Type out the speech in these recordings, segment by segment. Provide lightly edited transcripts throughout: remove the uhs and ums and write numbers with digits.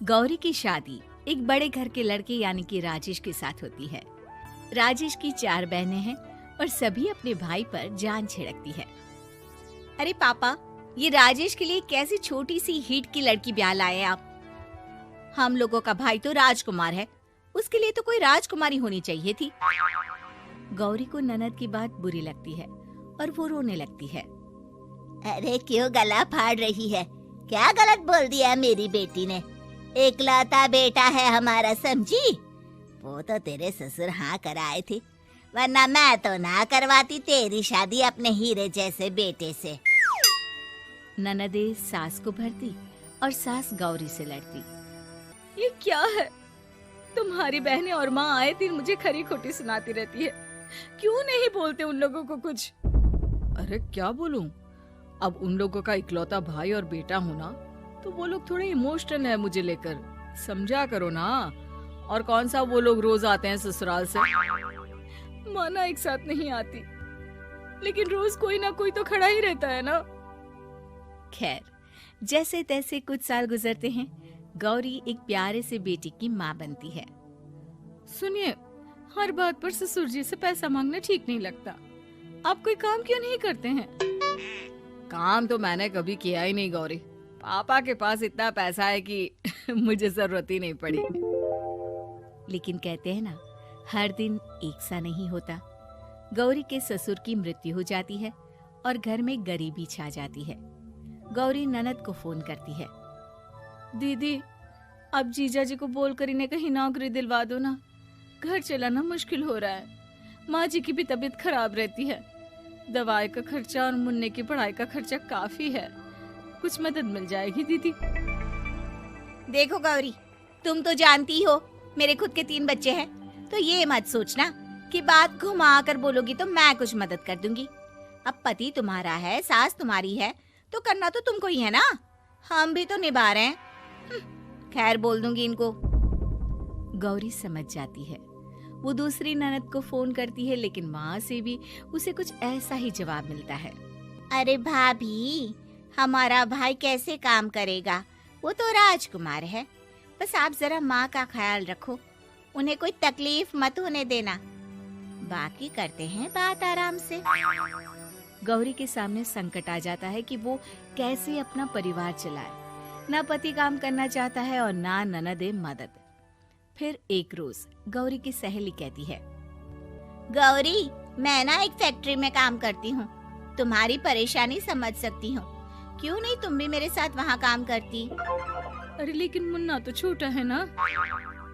गौरी की शादी एक बड़े घर के लड़के यानी कि राजेश के साथ होती है। राजेश की 4 बहनें हैं और सभी अपने भाई पर जान छिड़कती है। अरे पापा, ये राजेश के लिए कैसी छोटी सी हिट की लड़की ब्याह लाए आप? हम लोगों का भाई तो राजकुमार है, उसके लिए तो कोई राजकुमारी होनी चाहिए थी। गौरी को ननद की बात बुरी लगती है और वो रोने लगती है। अरे क्यों गला फाड़ रही है? क्या गलत बोल दिया मेरी बेटी ने? इकलौता बेटा है हमारा, समझी? वो तो तेरे ससुर हाँ कराए थे, वरना मैं तो ना करवाती तेरी शादी अपने हीरे जैसे बेटे से। ननदे सास को भरती और सास गौरी से लड़ती। ये क्या है? तुम्हारी बहनें और माँ आए दिन मुझे खरी खोटी सुनाती रहती है। क्यों नहीं बोलते उन लोगों को कुछ? अरे क्या बोलूं? अब उन लोगों का इकलौता भाई और बेटा होना तो वो लोग थोड़े इमोशनल है मुझे लेकर, समझा करो ना। और कौन सा वो लोग रोज आते हैं ससुराल से? माना एक साथ नहीं आती, लेकिन रोज कोई ना कोई तो खड़ा ही रहता है ना। खैर, जैसे तैसे कुछ साल गुजरते हैं। गौरी एक प्यारे से बेटी की माँ बनती है। सुनिए, हर बात पर ससुर जी से पैसा मांगना ठीक नहीं लगता। आप कोई काम क्यों नहीं करते हैं? काम तो मैंने कभी किया ही नहीं गौरी। पापा के पास इतना पैसा है कि मुझे जरूरत ही नहीं पड़ी। लेकिन कहते हैं ना, हर दिन एक सा नहीं होता। गौरी के ससुर की मृत्यु हो जाती है और घर में गरीबी छा जाती है। गौरी ननद को फोन करती है। दीदी, अब जीजा जी को बोलकर इन्हें कहीं नौकरी दिलवा दो ना। घर चलाना मुश्किल हो रहा है। माँ जी की भी तबीयत खराब रहती है। दवाई का खर्चा और मुन्ने की पढ़ाई का खर्चा काफी है। कुछ मदद मिल जाएगी दीदी। देखो गौरी, तुम तो जानती हो मेरे खुद के 3 बच्चे हैं, तो ये मत सोचना कि बात घुमा कर बोलोगी तो मैं कुछ मदद कर दूंगी। अब पति तुम्हारा है, सास तुम्हारी है, तो करना तो तुमको ही है ना। हम भी तो निभा रहे हैं। खैर, बोल दूंगी इनको। गौरी समझ जाती है। वो दूसरी ननद को फोन करती है, लेकिन वहाँ से भी उसे कुछ ऐसा ही जवाब मिलता है। अरे भाभी, हमारा भाई कैसे काम करेगा? वो तो राजकुमार है। बस आप जरा माँ का ख्याल रखो, उन्हें कोई तकलीफ मत होने देना। बाकी करते हैं बात आराम से। गौरी के सामने संकट आ जाता है कि वो कैसे अपना परिवार चलाए। ना पति काम करना चाहता है और ना ननदे मदद। फिर एक रोज गौरी की सहेली कहती है, गौरी, मैं ना एक फैक्ट्री में काम करती हूँ, तुम्हारी परेशानी समझ सकती हूँ। क्यों नहीं तुम भी मेरे साथ वहाँ काम करती? अरे लेकिन मुन्ना तो छोटा है ना।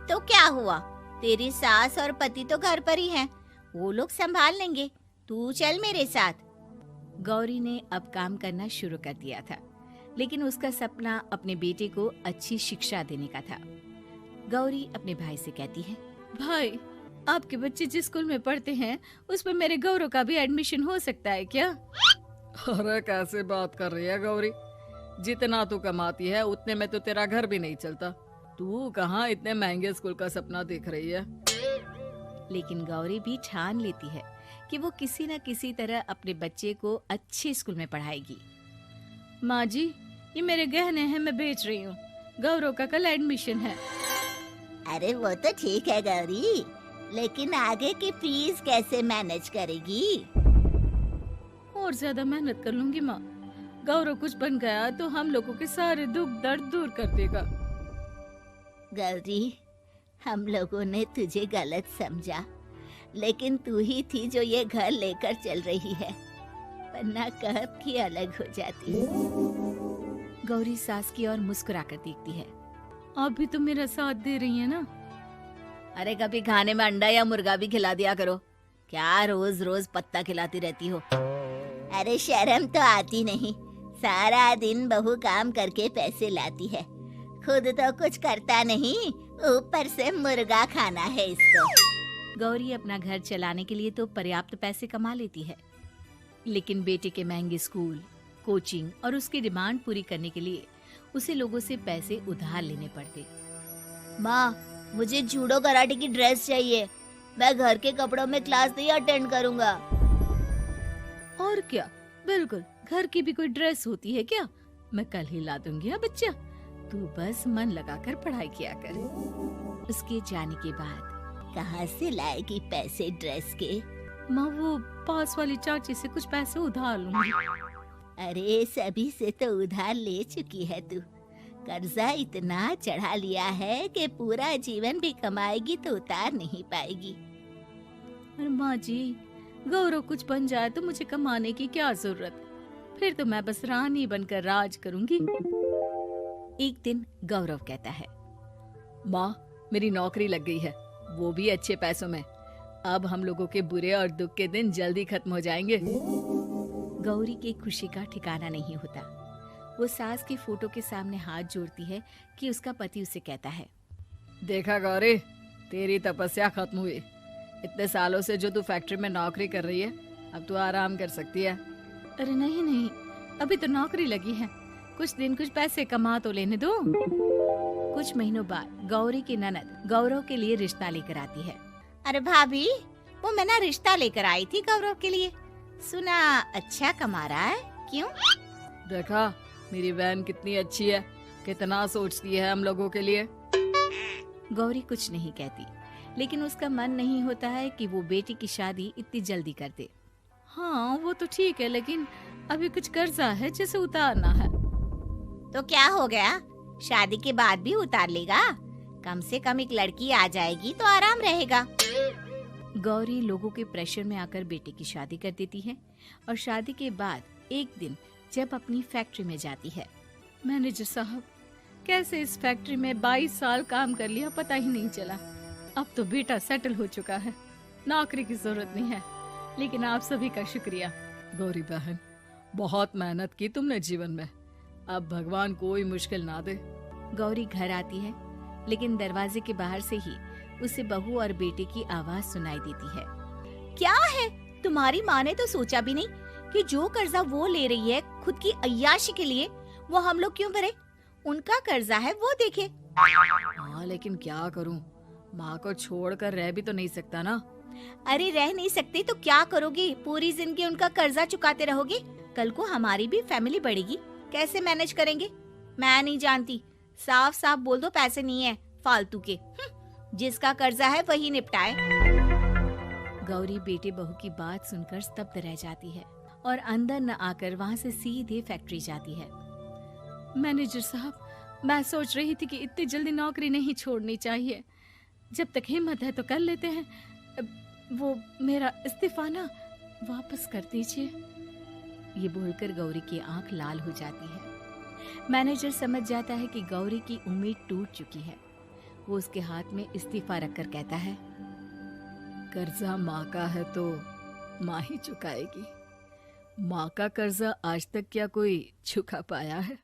तो क्या हुआ, तेरी सास और पति तो घर पर ही हैं, वो लोग संभाल लेंगे। तू चल मेरे साथ। गौरी ने अब काम करना शुरू कर दिया था, लेकिन उसका सपना अपने बेटे को अच्छी शिक्षा देने का था। गौरी अपने भाई से कहती है, भाई, आपके बच्चे जिस स्कूल में पढ़ते हैं उस पर मेरे गौरव का भी एडमिशन हो सकता है क्या? अरे कैसे बात कर रही है गौरी? जितना तू कमाती है उतने में तो तेरा घर भी नहीं चलता। तू कहाँ इतने महंगे स्कूल का सपना देख रही है? लेकिन गौरी भी ठान लेती है कि वो किसी न किसी तरह अपने बच्चे को अच्छे स्कूल में पढ़ाएगी। माँ जी, ये मेरे गहने हैं, मैं बेच रही हूँ। गौरव का कल एडमिशन है। अरे वो तो ठीक है गौरी, लेकिन आगे की फीस कैसे मैनेज करेगी? और ज्यादा मेहनत कर लूंगी माँ। गौरव कुछ बन गया तो हम लोगों के सारे दुख दर्द दूर कर देगा। गौरी, हम लोगों ने तुझे गलत समझा, लेकिन तू ही थी जो ये घर लेकर चल रही है, वरना कब की अलग हो जाती। गौरी सास की ओर मुस्कुराकर देखती है। आप भी तो मेरा साथ दे रही है ना। अरे कभी खाने में अंडा या मुर्गा भी खिला दिया करो, क्या रोज रोज पत्ता खिलाती रहती हो? अरे शर्म तो आती नहीं, सारा दिन बहू काम करके पैसे लाती है, खुद तो कुछ करता नहीं, ऊपर से मुर्गा खाना है इसको। गौरी अपना घर चलाने के लिए तो पर्याप्त पैसे कमा लेती है, लेकिन बेटे के महंगे स्कूल, कोचिंग और उसकी डिमांड पूरी करने के लिए उसे लोगों से पैसे उधार लेने पड़ते। माँ, मुझे जूडो कराटे की ड्रेस चाहिए, मैं घर के कपड़ों में क्लास नहीं अटेंड करूँगा। और क्या, बिल्कुल, घर की भी कोई ड्रेस होती है क्या? मैं कल ही ला दूंगी। हाँ बच्चा, तू बस मन लगाकर पढ़ाई किया कर। उसके जाने के बाद कहाँ से लाएगी पैसे ड्रेस के? माँ वो पास वाली चाची से कुछ पैसे उधार लूंगी। अरे सभी से तो उधार ले चुकी है तू। कर्जा इतना चढ़ा लिया है कि पूरा जीवन भी कमाएगी तो उतार नहीं पाएगी। अरे माँ जी, गौरव कुछ बन जाए तो मुझे कमाने की क्या जरूरत, फिर तो मैं बस रानी बनकर राज करूंगी। एक दिन गौरव कहता है, माँ मेरी नौकरी लग गई है, वो भी अच्छे पैसों में। अब हम लोगों के बुरे और दुख के दिन जल्दी खत्म हो जाएंगे। गौरी की खुशी का ठिकाना नहीं होता। वो सास की फोटो के सामने हाथ जोड़ती है कि उसका पति उसे कहता है, देखा गौरी, तेरी तपस्या खत्म हुई। इतने सालों से जो तू फैक्ट्री में नौकरी कर रही है, अब तू आराम कर सकती है। अरे नहीं नहीं, अभी तो नौकरी लगी है, कुछ दिन कुछ पैसे कमा तो लेने दो। कुछ महीनों बाद गौरी की ननद गौरव के लिए रिश्ता लेकर आती है। अरे भाभी, वो मैं ना रिश्ता लेकर आई थी गौरव के लिए। सुना अच्छा कमा रहा है, क्यों? देखा मेरी बहन कितनी अच्छी है, कितना सोचती है हम लोगों के लिए। गौरी कुछ नहीं कहती, लेकिन उसका मन नहीं होता है कि वो बेटी की शादी इतनी जल्दी कर दे। हाँ वो तो ठीक है, लेकिन अभी कुछ कर्जा है जिसे उतारना है। तो क्या हो गया, शादी के बाद भी उतार लेगा। कम से कम एक लड़की आ जाएगी तो आराम रहेगा। गौरी लोगों के प्रेशर में आकर बेटे की शादी कर देती है और शादी के बाद एक दिन जब अपनी फैक्ट्री में जाती है। मैनेजर साहब, कैसे इस फैक्ट्री में 22 साल काम कर लिया पता ही नहीं चला। अब तो बेटा सेटल हो चुका है, नौकरी की जरूरत नहीं है। लेकिन आप सभी का शुक्रिया। गौरी बहन, बहुत मेहनत की तुमने जीवन में, अब भगवान कोई मुश्किल ना दे। गौरी घर आती है, लेकिन दरवाजे के बाहर से ही उसे बहू और बेटे की आवाज सुनाई देती है। क्या है, तुम्हारी माँ ने तो सोचा भी नहीं कि जो कर्जा वो ले रही है खुद की अय्याशी के लिए, वो हम लोग क्यों भरे? उनका कर्जा है वो देखे। हाँ लेकिन क्या करूं, माँ को छोड़कर रह भी तो नहीं सकता ना। अरे रह नहीं सकते तो क्या करोगी? पूरी जिंदगी उनका कर्जा चुकाते रहोगे? कल को हमारी भी फैमिली बढ़ेगी, कैसे मैनेज करेंगे? मैं नहीं जानती, साफ साफ बोल दो पैसे नहीं है फालतू के। जिसका कर्जा है वही निपटाए। गौरी बेटे बहू की बात सुनकर स्तब्ध रह जाती है और अंदर न आकर वहाँ से सीधे फैक्ट्री जाती है। मैनेजर साहब, मैं सोच रही थी कि इतनी जल्दी नौकरी नहीं छोड़नी चाहिए, जब तक हिम्मत है तो कर लेते हैं। वो मेरा इस्तीफा ना वापस कर दीजिए। ये बोलकर गौरी की आंख लाल हो जाती है। मैनेजर समझ जाता है कि गौरी की उम्मीद टूट चुकी है। वो उसके हाथ में इस्तीफा रखकर कहता है, कर्जा माँ का है तो माँ ही चुकाएगी। माँ का कर्जा आज तक क्या कोई चुका पाया है?